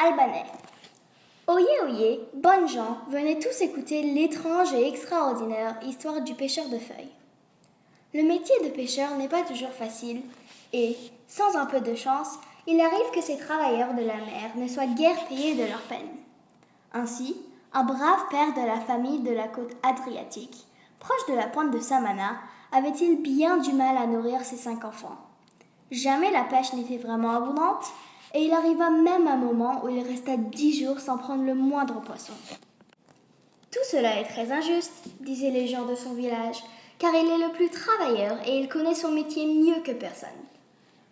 albanais. Oyez, oyez, bonnes gens, venez tous écouter l'étrange et extraordinaire histoire du pêcheur de feuilles. Le métier de pêcheur n'est pas toujours facile et, sans un peu de chance, il arrive que ces travailleurs de la mer ne soient guère payés de leur peine. Ainsi, un brave père de la famille de la côte adriatique, proche de la pointe de Samana, avait-il bien du mal à nourrir ses 5 enfants. Jamais la pêche n'était vraiment abondante, et il arriva même un moment où il resta 10 jours sans prendre le moindre poisson. Tout cela est très injuste, disaient les gens de son village, car il est le plus travailleur et il connaît son métier mieux que personne.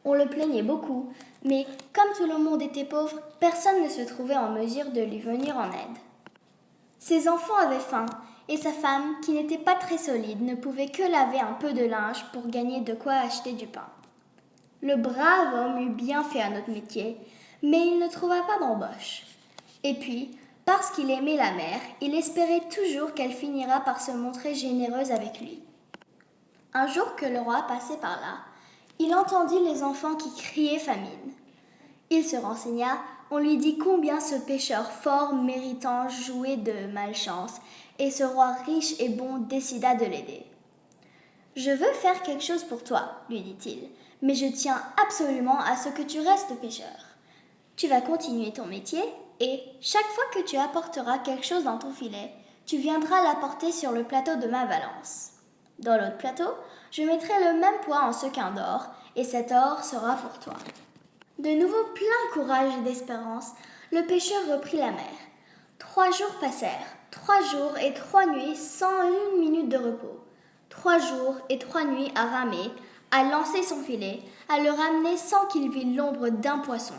On le plaignait beaucoup, mais comme tout le monde était pauvre, personne ne se trouvait en mesure de lui venir en aide. Ses enfants avaient faim, et sa femme, qui n'était pas très solide, ne pouvait que laver un peu de linge pour gagner de quoi acheter du pain. Le brave homme eut bien fait à notre métier, mais il ne trouva pas d'embauche. Et puis, parce qu'il aimait la mer, il espérait toujours qu'elle finira par se montrer généreuse avec lui. Un jour que le roi passait par là, il entendit les enfants qui criaient famine. Il se renseigna, on lui dit combien ce pêcheur fort méritant jouait de malchance, et ce roi riche et bon décida de l'aider. « Je veux faire quelque chose pour toi, lui dit-il, mais je tiens absolument à ce que tu restes pêcheur. Tu vas continuer ton métier et, chaque fois que tu apporteras quelque chose dans ton filet, tu viendras l'apporter sur le plateau de ma balance. Dans l'autre plateau, je mettrai le même poids en sequins d'or, et cet or sera pour toi. » De nouveau plein courage et d'espérance, le pêcheur reprit la mer. 3 jours passèrent, 3 jours et 3 nuits sans une minute de repos. 3 jours et 3 nuits à ramer, à lancer son filet, à le ramener sans qu'il vît l'ombre d'un poisson.